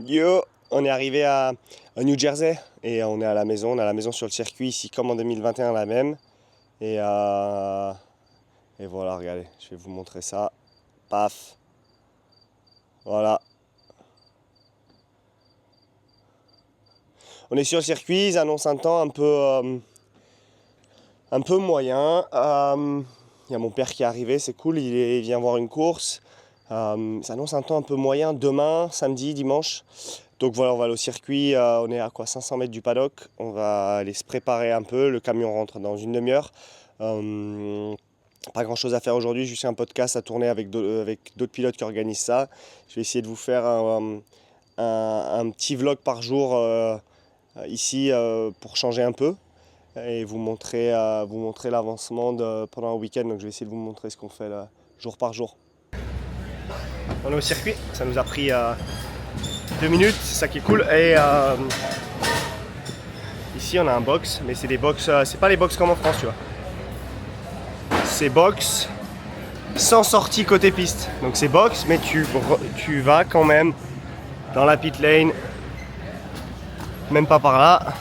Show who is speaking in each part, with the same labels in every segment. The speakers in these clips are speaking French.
Speaker 1: Yo, on est arrivé à New Jersey et on est à la maison. On est à la maison sur le circuit ici comme en 2021 la même. Et voilà, regardez, je vais vous montrer ça. Paf. Voilà. On est sur le circuit, ils annoncent un temps un peu moyen. Il y a mon père qui est arrivé, c'est cool, il vient voir une course. Ça annonce un temps un peu moyen demain, samedi, dimanche. Donc voilà, on va aller au circuit, on est à 500 mètres du paddock. On va aller se préparer un peu, le camion rentre dans une demi-heure. Pas grand chose à faire aujourd'hui, juste un podcast à tourner avec d'autres pilotes qui organisent ça. Je vais essayer de vous faire un petit vlog par jour ici pour changer un peu et vous montrer l'avancement pendant un week-end. Donc je vais essayer de vous montrer ce qu'on fait là, jour par jour. On est au circuit, ça nous a pris 2 minutes, c'est ça qui est cool. Et ici on a un box, mais c'est des box, c'est pas les box comme en France, tu vois. C'est box sans sortie côté piste. Donc c'est box, mais tu vas quand même dans la pit lane, même pas par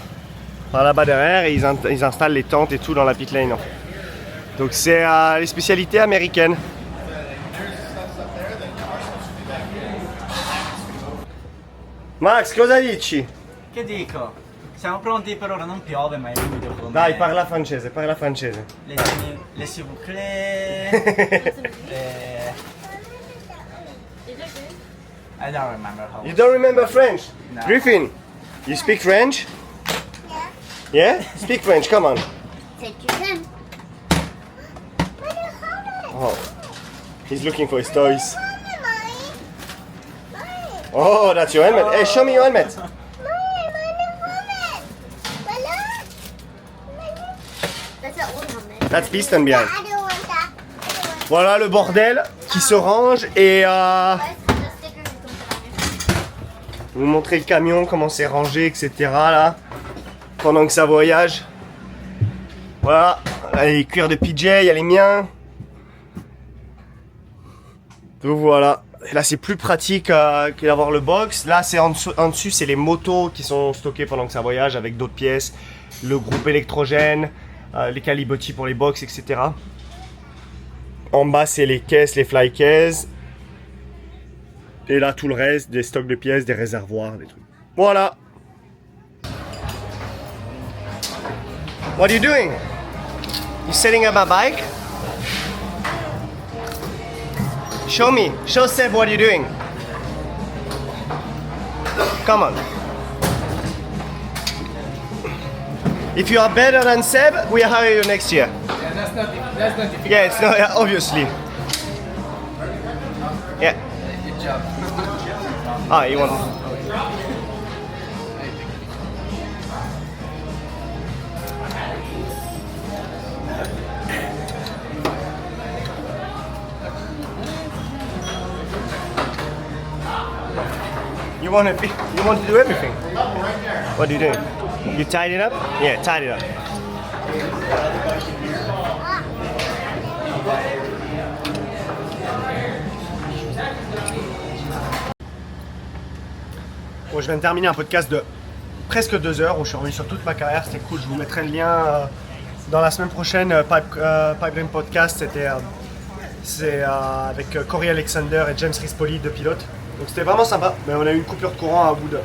Speaker 1: là-bas derrière, et ils installent les tentes et tout dans la pit lane. Donc c'est les spécialités américaines. Max, cosa dici?
Speaker 2: Che dico? Siamo pronti per ora, non piove ma è umido come...
Speaker 1: Dai, parla francese.
Speaker 2: Les s'il vous plaît... I don't remember how...
Speaker 1: You don't remember French?
Speaker 2: No.
Speaker 1: Griffin, you speak French? Yeah? Speak French, come on.
Speaker 3: Take your pen.
Speaker 1: Oh, he's looking for his toys. Oh, that's your helmet. Hey, show me your helmet.
Speaker 3: That's an old helmet.
Speaker 1: That's piston behind.
Speaker 3: I don't want that. I don't want
Speaker 1: Voilà le bordel qui se range et
Speaker 3: that. The stickers you can put on your...
Speaker 1: vous montrer le camion, comment c'est rangé, etc. là, pendant que ça voyage. Voilà, là, les cuirs de PJ, il y a les miens. Donc voilà, là c'est plus pratique que d'avoir le box. Là c'est en dessus, c'est les motos qui sont stockées pendant que ça voyage avec d'autres pièces, le groupe électrogène, les calibotis pour les box, etc. En bas c'est les caisses, les fly cases. Et là tout le reste, des stocks de pièces, des réservoirs, des trucs. Voilà. What are you doing? You setting up a bike? Show me. Show Seb what you're doing. Come on. If you are better than Seb, we hire you next year.
Speaker 4: Yeah, that's not
Speaker 1: Yeah, it's not, yeah, obviously. Yeah.
Speaker 4: good job.
Speaker 1: Ah, you want. You want to do everything. What are you doing? You tied it up? Yeah, tied it up. Bon, je viens de terminer un podcast de presque 2 heures où je suis revenu sur toute ma carrière, c'était cool. Je vous mettrai le lien dans la semaine prochaine. Pipe Dream Podcast, c'est avec Corey Alexander et James Rispoli, 2 pilotes. Donc c'était vraiment sympa, mais on a eu une coupure de courant au bout de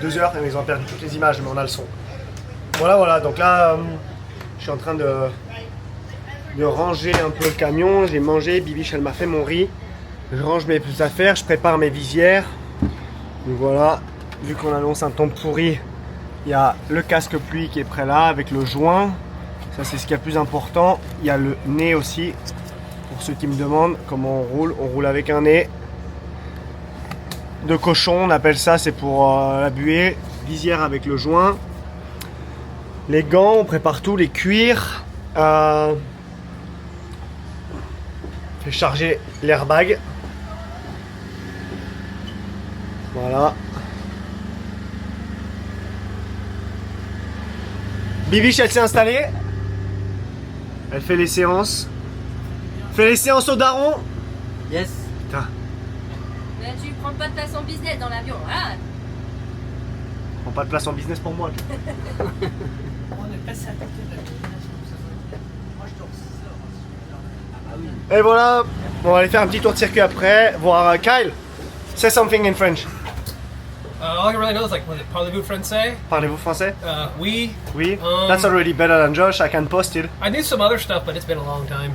Speaker 1: 2 heures et ils ont perdu toutes les images, mais on a le son. Voilà, donc là je suis en train de ranger un peu le camion. J'ai mangé, Bibiche elle m'a fait mon riz. Je range mes affaires, je prépare mes visières. Donc voilà, vu qu'on annonce un temps pourri, il y a le casque pluie qui est prêt là avec le joint. Ça c'est ce qui est le plus important. Il y a le nez aussi. Pour ceux qui me demandent comment on roule avec un nez de cochon, on appelle ça, c'est pour la buée. Visière avec le joint. Les gants, on prépare tout, les cuirs. Je vais charger l'airbag. Voilà. Bibiche, elle s'est installée. Elle fait les séances. Fais les séances au daron.
Speaker 2: Yes.
Speaker 1: Putain.
Speaker 5: Mais tu prends pas de place en business dans l'avion, hein?
Speaker 1: Prends pas de place en business pour moi. Et voilà, on va aller faire un petit tour de circuit après, voir Kyle. Say something in French.
Speaker 4: All I really know is like, what is it, parlez-vous français?
Speaker 1: Parlez-vous français?
Speaker 4: Oui.
Speaker 1: Oui. That's already better than Josh, I can post it.
Speaker 4: I do some other stuff, but it's been a long time.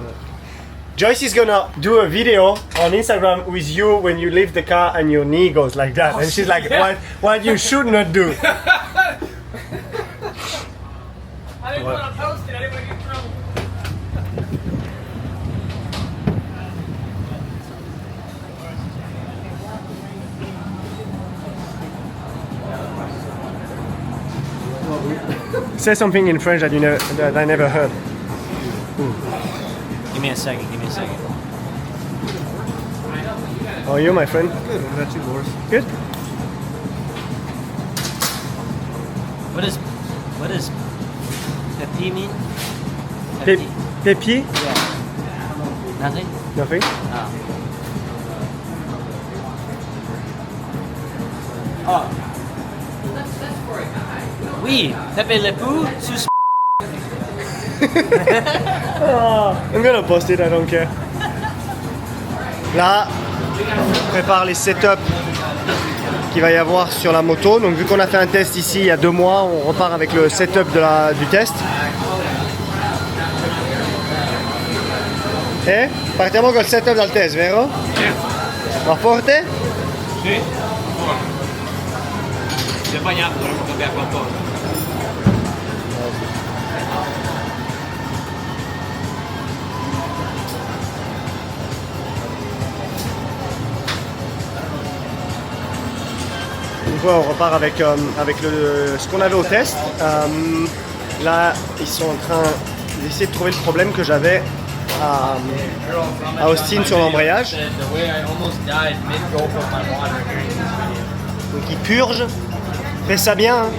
Speaker 1: Joyce is gonna do a video on Instagram with you when you leave the car and your knee goes like that. And she's like, what you should not do.
Speaker 4: I didn't want to post it. I didn't want to get in trouble.
Speaker 1: Say something in French that that I never heard.
Speaker 2: Give me a second, give me a second.
Speaker 1: How are you, my friend?
Speaker 6: Good, what about you, Boris?
Speaker 1: Good.
Speaker 2: What does Pepi mean?
Speaker 1: Pépi?
Speaker 2: Nothing?
Speaker 1: Nothing?
Speaker 2: Ah. Oh. Oui, Pepe Le Pew, sus...
Speaker 1: I'm gonna post it, I don't care. Là, on prépare les setups qu'il va y avoir sur la moto. Donc vu qu'on a fait un test ici il y a 2 mois, on repart avec le setup du test. Partiamo col setup dal test, vero? Va forte?
Speaker 6: Sì. Si è bagnato, dovremmo cambiare qualcosa.
Speaker 1: Donc ouais, on repart avec, ce qu'on avait au test. Là, ils sont en train d'essayer de trouver le problème que j'avais à Austin sur l'embrayage. Donc ils purgent. Fais ça bien. Hein.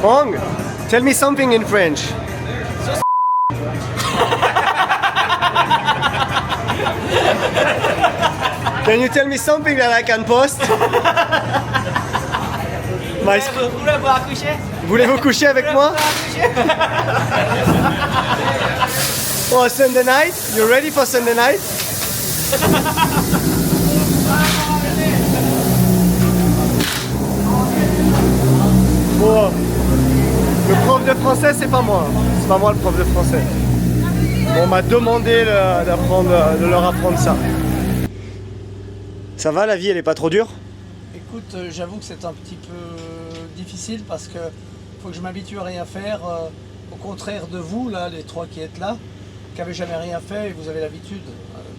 Speaker 1: Hong, tell me something in French. Can you tell me something that I can post?
Speaker 2: Voulez-vous accoucher?
Speaker 1: Voulez-vous coucher avec moi? Oh, Sunday night? You ready for Sunday night? Bon, le prof de français, c'est pas moi. C'est pas moi le prof de français. Bon, on m'a demandé de leur apprendre ça. Ça va, la vie, elle est pas trop dure?
Speaker 7: Écoute, j'avoue que c'est un petit peu difficile parce que faut que je m'habitue à rien faire. Au contraire de vous, là, les 3 qui êtes là, qui n'avez jamais rien fait et vous avez l'habitude.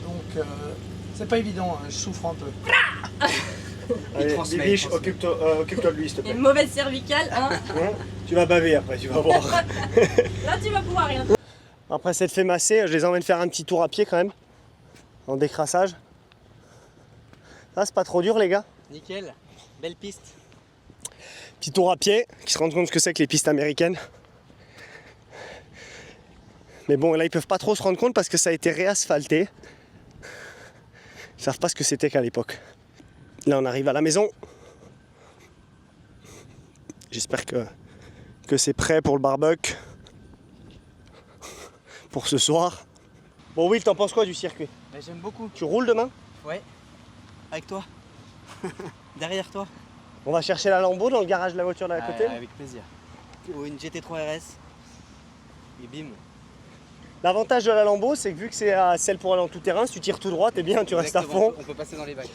Speaker 7: Donc, c'est pas évident, hein, je souffre un peu.
Speaker 1: Allez, Bibiche, occupe-toi de lui, s'il te plaît.
Speaker 5: Une mauvaise cervicale, hein?
Speaker 1: Tu vas baver après, tu vas voir.
Speaker 5: Là, tu vas pouvoir rien.
Speaker 1: Après s'être fait masser, je les emmène faire un petit tour à pied quand même, en décrassage. Là, c'est pas trop dur, les gars.
Speaker 2: Nickel, belle piste.
Speaker 1: Petit tour à pied, qui se rendent compte ce que c'est que les pistes américaines. Mais bon, là, ils peuvent pas trop se rendre compte parce que ça a été réasphalté. Ils savent pas ce que c'était qu'à l'époque. Là, on arrive à la maison. J'espère que c'est prêt pour le barbecue. Pour ce soir. Bon, Will, t'en penses quoi du circuit?
Speaker 2: J'aime beaucoup.
Speaker 1: Tu roules demain?
Speaker 2: Ouais. Avec toi. Derrière toi.
Speaker 1: On va chercher la Lambo dans le garage de la voiture d'à côté.
Speaker 2: Avec plaisir. Ou une GT3 RS. Et bim.
Speaker 1: L'avantage de la Lambo, c'est que vu que c'est celle pour aller en tout terrain, si tu tires tout droit, t'es bien, tu restes à fond.
Speaker 2: On peut passer dans les bacs.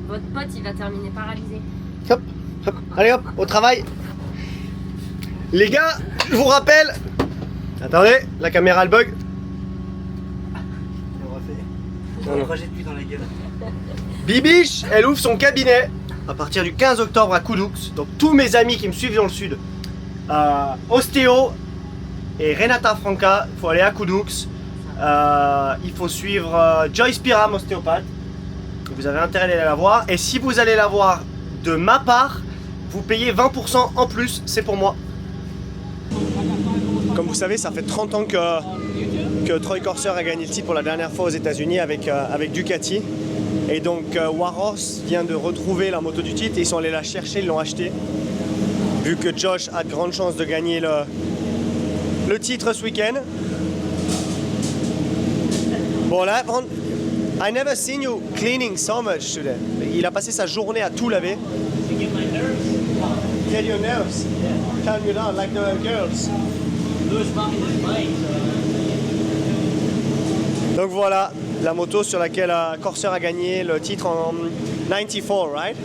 Speaker 5: Votre pote, il va terminer paralysé.
Speaker 1: Hop, hop, allez hop, au travail. Les gars, je vous rappelle. Attendez, la caméra elle bug.
Speaker 2: On le rejette plus dans la gueule.
Speaker 1: Bibiche, elle ouvre son cabinet à partir du 15 octobre à Koudoux. Donc tous mes amis qui me suivent dans le sud, Ostéo et Renata Franca, il faut aller à Koudoux. Il faut suivre Joyce Piram, ostéopathe. Vous avez intérêt d'aller la voir. Et si vous allez la voir de ma part, vous payez 20% en plus, c'est pour moi. Comme vous savez, ça fait 30 ans que Troy Corser a gagné le titre pour la dernière fois aux États-Unis avec Ducati. Et donc Warhorse vient de retrouver la moto du titre et ils sont allés la chercher, ils l'ont achetée. Vu que Josh a de grandes chances de gagner le titre ce week-end. Bon là, I never seen you cleaning so much today. Il a passé sa journée à tout laver. Get your nerves. Calm you down like the girls. Donc voilà, la moto sur laquelle Corser a gagné le titre en 94, right?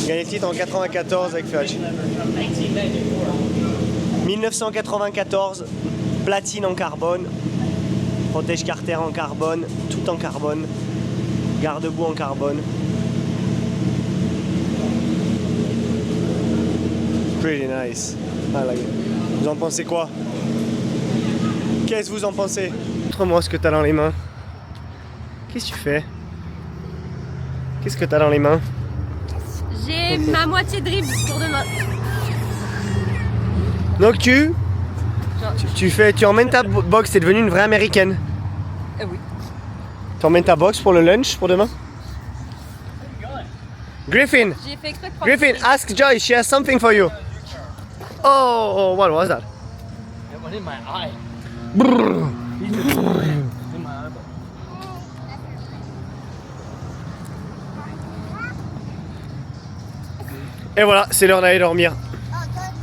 Speaker 1: Il a gagné le titre en 94 avec Fudge. 1994, platine en carbone, protège carter en carbone, tout en carbone, garde-boue en carbone. Pretty nice. I like it. Vous en pensez quoi? Qu'est-ce que vous en pensez? Montre-moi ce que t'as dans les mains. Qu'est-ce que tu fais? Qu'est-ce que t'as dans les mains?
Speaker 5: J'ai ma moitié de ribs pour demain.
Speaker 1: Donc tu emmènes ta box, t'es devenue une vraie américaine.
Speaker 5: Oui.
Speaker 1: Tu emmènes ta box pour le lunch pour demain? Griffin!
Speaker 5: J'ai fait exprès de prendre.
Speaker 1: Griffin, ask Joy, she has something for you. Oh, what was that?
Speaker 4: It went in my eye.
Speaker 1: Et voilà, c'est l'heure d'aller dormir.